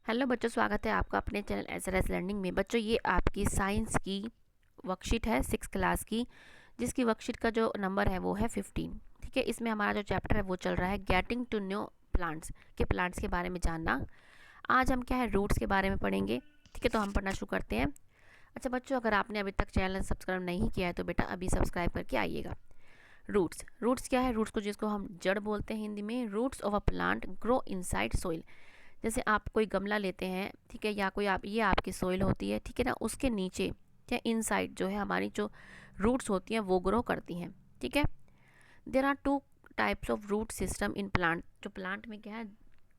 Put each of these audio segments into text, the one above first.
Hello बच्चों, स्वागत है आपका अपने चैनल एसआरएस लर्निंग में। बच्चों, ये आपकी साइंस की वर्कशीट है 6 क्लास की, जिसकी वर्कशीट का जो नंबर है वो है 15। ठीक है, इसमें हमारा जो चैप्टर है वो चल रहा है गेटिंग टू नो प्लांट्स, के प्लांट्स के बारे में जानना। आज हम क्या है रूट्स के बारे में पढ़ेंगे। ठीक है, तो हम पढ़ना शुरू करते हैं। अच्छा बच्चों, अगर आपने अभी तक चैनल सब्सक्राइब नहीं किया है तो बेटा अभी सब्सक्राइब करके आइएगा। रूट्स रूट्स क्या है? रूट्स को जिसको हम जड़ बोलते हैं हिंदी में। Roots of a plant grow inside soil. जैसे आप कोई गमला लेते हैं, ठीक है, या कोई आप ये आपकी सोइल होती है, ठीक है ना, उसके नीचे या इनसाइड जो है हमारी जो रूट्स होती हैं वो ग्रो करती हैं। ठीक है, there are two types of root system in plant. जो प्लांट में क्या है,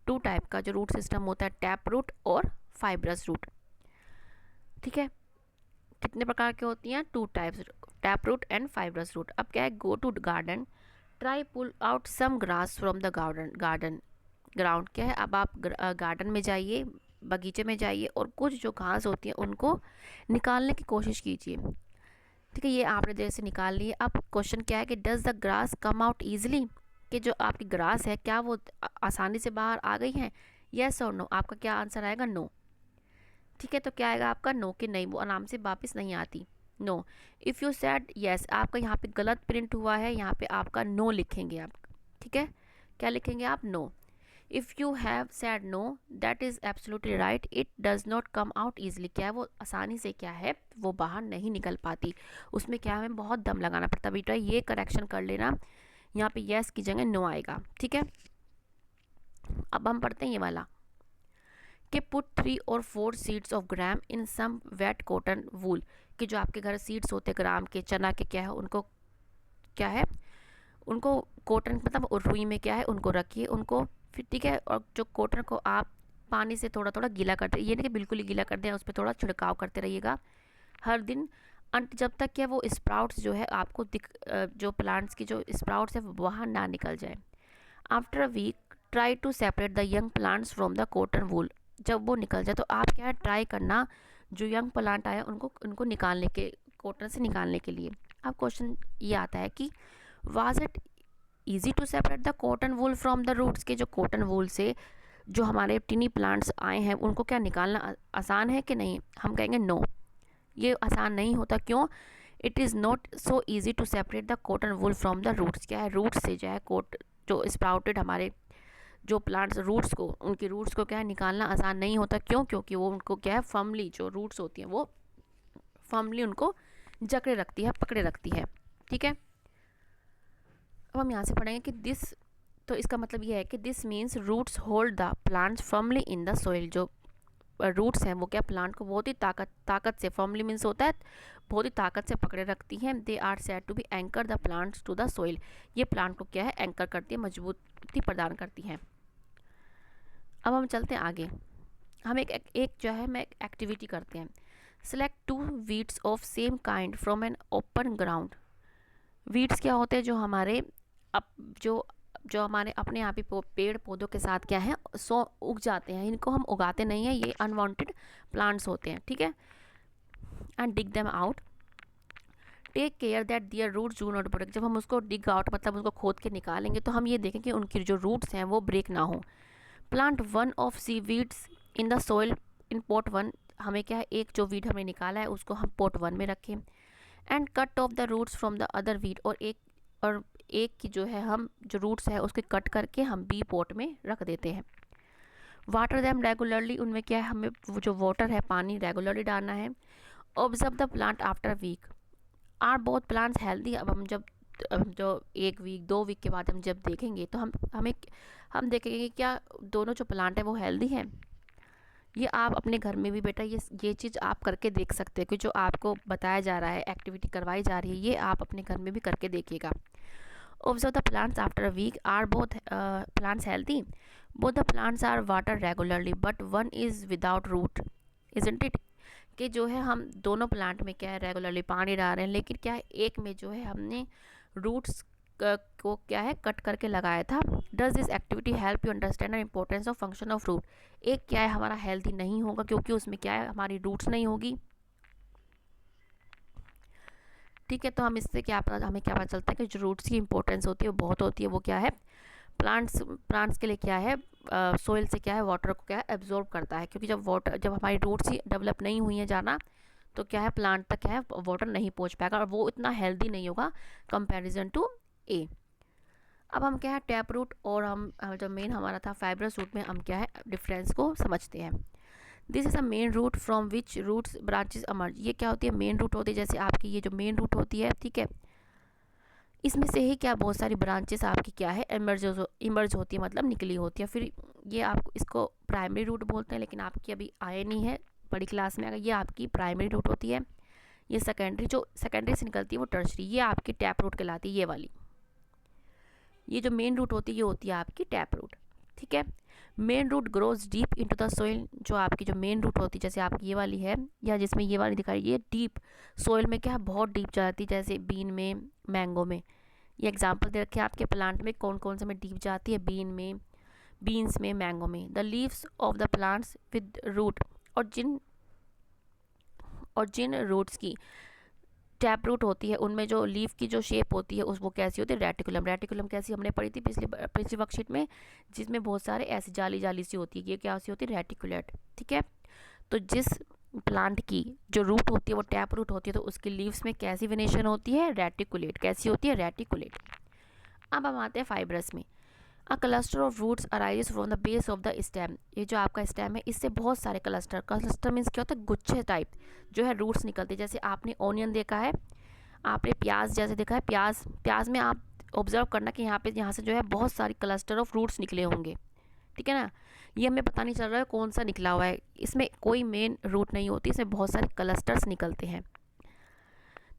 टू टाइप का जो रूट सिस्टम होता है, टैप रूट और फाइब्रस रूट। ठीक है, कितने प्रकार के होती हैं? Two types, tap root and fibrous root. अब क्या है, go to garden, try pull out some grass from the garden ground. क्या है, अब आप गार्डन में जाइए, बगीचे में जाइए और कुछ जो घास होती है उनको निकालने की कोशिश कीजिए। ठीक है, ये आपने देर से निकाल लिए। अब क्वेश्चन क्या है कि does the grass come out easily, कि जो आपकी ग्रास है क्या वो आसानी से बाहर आ गई है? येस और नो। आपका क्या आंसर आएगा? नो। ठीक है, तो क्या आएगा आपका? नो, कि नहीं वो आराम से वापस नहीं आती। No. If you said yes, आपका यहाँ पे गलत प्रिंट हुआ है, यहाँ पे आपका नो लिखेंगे आप। ठीक है, क्या लिखेंगे आप? No. If you have said no, that is absolutely right, it does not come out easily. क्या है, वो आसानी से क्या है वो बाहर नहीं निकल पाती, उसमें क्या हमें बहुत दम लगाना पड़ता। बेटा ये करेक्शन कर लेना, यहाँ पे येस की जगह नो आएगा। ठीक है, अब हम पढ़ते हैं ये वाला कि पुट 3 और 4 seeds of gram in some wet cotton wool. कि जो आपके घर सीड्स होते हैं ग्राम के, चना के, क्या है उनको, क्या है उनको कॉटन मतलब रुई में क्या है उनको रखिए उनको। फिर ठीक है, और जो कॉटन को आप पानी से थोड़ा थोड़ा गीला करते, ये नहीं कि बिल्कुल ही गीला कर दें, उस पर थोड़ा छिड़काव करते रहिएगा हर दिन, जब तक क्या वो स्प्राउट्स जो है आपको जो प्लांट्स की जो स्प्राउट्स है वो बाहर ना निकल जाए। After a week try to separate the young plants from the cotton wool. जब वो निकल जाए तो आप क्या है ट्राई करना जो यंग प्लांट आया उनको उनको निकालने के, कॉटन से निकालने के लिए। अब क्वेश्चन ये आता है कि was it easy to separate the cotton wool from the roots, के जो कॉटन वूल से जो हमारे टिनी प्लांट्स आए हैं उनको क्या निकालना आसान है कि नहीं? हम कहेंगे नो, ये आसान नहीं होता। क्यों? It is not so easy to separate the cotton wool from the roots. क्या है, रूट्स से जो है कोट जो स्प्राउटेड हमारे जो प्लांट्स रूट्स को, उनकी रूट्स को क्या है निकालना आसान नहीं होता। क्यों? क्योंकि वो उनको क्या है फर्मली, जो रूट्स होती हैं वो फर्मली उनको जकड़े रखती है, पकड़े रखती है। ठीक है, अब हम यहाँ से पढ़ेंगे कि दिस, तो इसका मतलब ये है कि this means roots hold the plants firmly in the soil. जो रूट्स हैं वो क्या प्लांट को बहुत ही ताकत से, फर्मली मीन्स होता है बहुत ही ताकत से पकड़े रखती हैं। They are said to be anchor the plants to the soil. ये प्लांट को क्या है एंकर करती है, मजबूती प्रदान करती हैं। अब हम चलते हैं आगे। हम एक जो है मैं एक्टिविटी करते हैं। Select 2 weeds of same kind from an open ground. Weeds क्या होते हैं? जो हमारे जो जो हमारे अपने आप ही पेड़ पौधों के साथ क्या है सो उग जाते हैं, इनको हम उगाते नहीं हैं, ये अनवांटेड प्लांट्स होते हैं। ठीक है, and dig them out, take care that their roots do not break. जब हम उसको डिग आउट मतलब उसको खोद के निकालेंगे तो हम ये देखें कि उनकी जो रूट्स हैं वो ब्रेक ना हो। Plant 1 of these weeds in the soil in pot 1। हमें क्या है एक जो वीड हमने निकाला है उसको हम पॉट 1 में रखें। And cut off the roots from the other weed, और एक की जो है हम जो रूट्स है उसके कट करके हम बी पॉट में रख देते हैं। वाटर दैम रेगुलरली, उनमें क्या है हमें वो जो वाटर है पानी रेगुलरली डालना है। Observe the plant after week, are both plants healthy. अब हम जब जो 1 वीक 2 वीक के बाद हम जब देखेंगे तो हम देखेंगे कि क्या दोनों जो प्लांट है वो हेल्दी हैं। ये आप अपने घर में भी बेटा ये चीज़ आप करके देख सकते हैं कि जो आपको बताया जा रहा है, एक्टिविटी करवाई जा रही है, ये आप अपने घर में भी करके देखिएगा। Observe the plants after a week, are both plants healthy? Both the plants are water regularly but one is without root, isn't it? कि जो है हम दोनों प्लांट में क्या है रेगुलरली पानी डाल रहे हैं, लेकिन क्या है एक में जो है हमने रूट्स को क्या है कट करके लगाया था। Does this activity help you understand the importance of function of root? एक क्या है हमारा हेल्दी नहीं होगा क्योंकि उसमें क्या है हमारी रूट्स नहीं होगी। ठीक है, तो हम इससे हमें क्या पता चलता है कि जो रूट्स की इंपॉर्टेंस होती है वो बहुत होती है। वो क्या है प्लांट्स के लिए क्या है सोइल से क्या है वाटर को क्या है एब्जॉर्ब करता है, क्योंकि जब हमारी रूट्स ही डेवलप नहीं हुई हैं जाना, तो क्या है प्लांट तक क्या है वाटर नहीं पहुंच पाएगा और वो इतना हेल्दी नहीं होगा कंपैरिजन टू ए। अब हम क्या है टैप रूट और हम जो मेन हमारा था फाइब्रस रूट में हम क्या है डिफरेंस को समझते हैं। This is a main root from which roots branches emerge. ये क्या होती है मेन रूट होती है, जैसे आपकी ये जो मेन रूट होती है, ठीक है, इसमें से ही क्या बहुत सारी ब्रांचेस आपकी क्या है इमर्ज होती है, मतलब निकली होती है। फिर ये आपको इसको प्राइमरी रूट बोलते हैं, लेकिन आपकी अभी आए नहीं है बड़ी क्लास में, अगर ये आपकी प्राइमरी रूट होती है। ये सेकेंडरी जो सेकेंडरी से निकलती है वो टर्शरी, ये आपकी टैप रूट कहलाती है ये वाली। ये जो मेन रूट होती है ये होती है आपकी टैप रूट, ठीक है। Main root grows deep into the soil. जो आपकी जो मेन रूट होती है जैसे आपकी ये वाली है या जिसमें ये वाली दिखाई, ये डीप सोइल में क्या है बहुत डीप जाती है, जैसे बीन में, मैंगो में। ये एग्जांपल दे रखे हैं आपके प्लांट में कौन कौन से में डीप जाती है, बीन में, बीन्स में, मैंगो में। The leaves of the plants with root, और जिन रूट्स की टैप रूट होती है उनमें जो लीफ की जो शेप होती है उस वो कैसी होती है रेटिकुलम। रेटिकुलम कैसी हमने पढ़ी थी पिछली वर्कशीट में, जिसमें बहुत सारे ऐसी जाली जाली सी होती है, ये क्या सी होती है रेटिकुलेट, ठीक है। तो जिस प्लांट की जो रूट होती है वो टैप रूट होती है, तो उसकी लीव्स में कैसी वेनेशन होती है रेटिकुलेट, कैसी होती है रेटिकुलेट। अब हम आते हैं फाइब्रस में। A cluster of roots arise from the base of the stem. ये जो आपका स्टेम है इससे बहुत सारे क्लस्टर मीन्स क्या होता है गुच्छे टाइप जो है रूट्स निकलते हैं। जैसे आपने ऑनियन देखा है, आपने प्याज जैसे देखा है, प्याज में आप ऑब्जर्व करना कि यहाँ से जो है बहुत सारी क्लस्टर ऑफ रूट्स निकले होंगे, ठीक है ना। ये हमें पता नहीं चल रहा है कौन सा निकला हुआ है, इसमें कोई मेन रूट नहीं होती, इसमें बहुत सारे क्लस्टर्स निकलते हैं।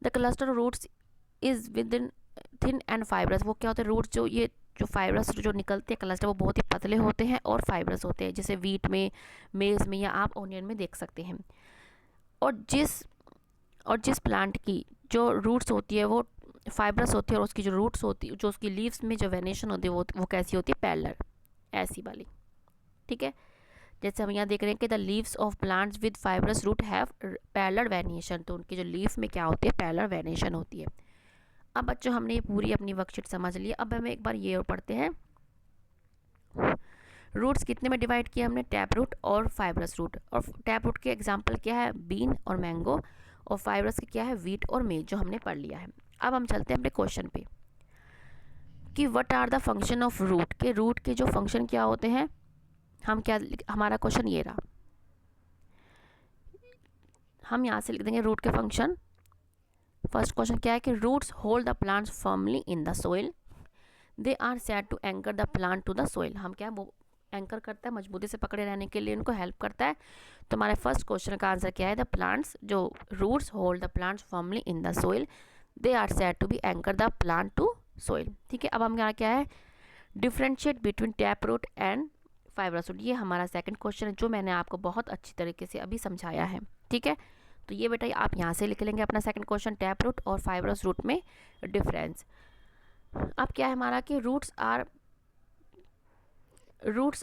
The cluster roots is with in thin and fibrous. वो क्या होते हैं रूट्स जो फाइब्रस जो निकलते हैं क्लस्टर वो बहुत ही पतले होते हैं और फाइब्रस होते हैं, जैसे वीट में, मेज में या आप ऑनियन में देख सकते हैं। और जिस प्लांट की जो रूट्स होती है वो फाइब्रस होती है और उसकी जो रूट्स होती है जो उसकी लीव्स में जो वेनेशन होती है वो कैसी होती है पैरेलल, ऐसी वाली, ठीक है। जैसे हम यहाँ देख रहे हैं कि the leaves of plants with fibrous root have parallel venation, तो उनकी जो लीव्स में क्या होती है पैरेलल वेनिएशन होती है। अब बच्चों हमने ये पूरी अपनी वर्कशीट समझ ली। अब हमें एक बार ये और पढ़ते हैं, रूट्स कितने में डिवाइड किया हमने, टैप रूट और फाइब्रस रूट। और टैप रूट के एग्जांपल क्या है बीन और मैंगो, और फाइब्रस के क्या है वीट और मेज, जो हमने पढ़ लिया है। अब हम चलते हैं अपने क्वेश्चन पे कि what are the function of root, के रूट के जो फंक्शन क्या होते हैं। हम क्या, हमारा क्वेश्चन ये रहा, हम यहाँ से लिख देंगे रूट के फंक्शन। फर्स्ट क्वेश्चन क्या है कि roots hold the plants firmly in the soil, they are said to anchor the plant to the soil. हम क्या वो एंकर करता है, मजबूती से पकड़े रहने के लिए उनको हेल्प करता है। तो हमारे फर्स्ट क्वेश्चन का आंसर क्या है, द प्लांट्स जो roots hold the plants firmly in the soil, they are said to be anchor the plant to soil, ठीक है। अब हम यहाँ क्या है differentiate between tap root and fibrous root, ये हमारा सेकंड क्वेश्चन है जो मैंने आपको बहुत अच्छी तरीके से अभी समझाया है, ठीक है। तो ये बेटा आप यहाँ से लिख लेंगे अपना सेकंड क्वेश्चन, टैप रूट और फाइब्रस रूट में डिफरेंस। अब क्या है हमारा कि roots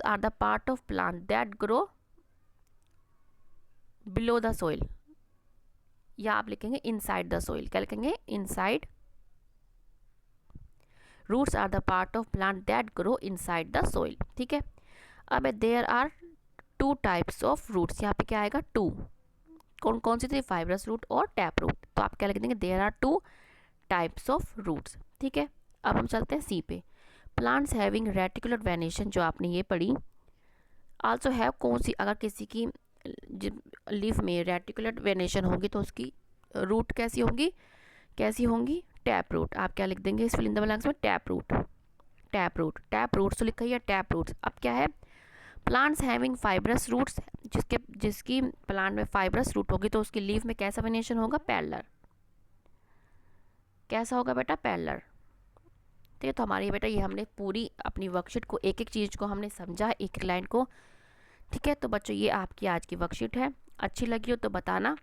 are the part of plant that grow below the soil, या आप लिखेंगे इनसाइड द सोइल, क्या लिखेंगे inside. Roots are the part of plant that grow inside the soil, ठीक है। अब there are two types of roots, यहाँ पे क्या आएगा टू, कौन कौन सी थी फाइब्रस रूट और टैप रूट, तो आप क्या लिख देंगे there are two types of roots, ठीक है। अब हम चलते हैं सी पे, प्लांट्स हैविंग रेटिकुलर वेनेशन, जो आपने ये पढ़ी। आल्सो हैव कौन सी, अगर किसी की लीफ में रेटिकुलर वेनेशन होगी तो उसकी रूट कैसी होंगी टैप रूट। आप क्या लिख देंगे इस फिल इन द ब्लैंक्स में टैप रूट तो लिखा है टैप रूट्स। अब क्या है प्लांट्स हैविंग फाइब्रस रूट्स, जिसकी प्लांट में फाइब्रस रूट होगी तो उसकी लीफ में कैसा वेनेशन होगा पैरेलल, कैसा होगा बेटा पैरेलल, ठीक है। तो हमारी बेटा ये हमने पूरी अपनी वर्कशीट को एक एक चीज़ को हमने समझा, एक लाइन को, ठीक है। तो बच्चों ये आपकी आज की वर्कशीट है, अच्छी लगी हो तो बताना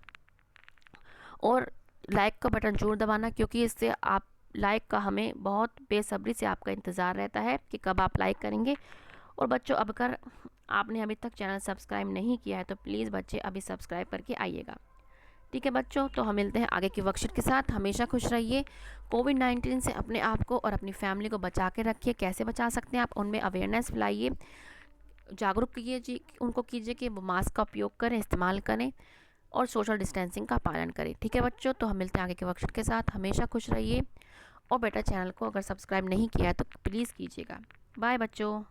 और लाइक का बटन जरूर दबाना, क्योंकि इससे आप लाइक का हमें बहुत बेसब्री से आपका इंतज़ार रहता है कि कब आप लाइक करेंगे। और बच्चों अब अगर आपने अभी तक चैनल सब्सक्राइब नहीं किया है तो प्लीज़ बच्चे अभी सब्सक्राइब करके आइएगा, ठीक है बच्चों। तो हम मिलते हैं आगे की वर्कशीट के साथ। हमेशा खुश रहिए, कोविड-19 से अपने आप को और अपनी फैमिली को बचा के रखिए। कैसे बचा सकते हैं आप, उनमें अवेयरनेस फैलाइए, जागरूक कीजिए, उनको कीजिए कि वो मास्क का उपयोग करें, इस्तेमाल करें और सोशल डिस्टेंसिंग का पालन करें। ठीक है बच्चों, तो हम मिलते हैं आगे के वर्कशीट के साथ। हमेशा खुश रहिए और बेटा चैनल को अगर सब्सक्राइब नहीं किया है तो प्लीज़ कीजिएगा। बाय बच्चों।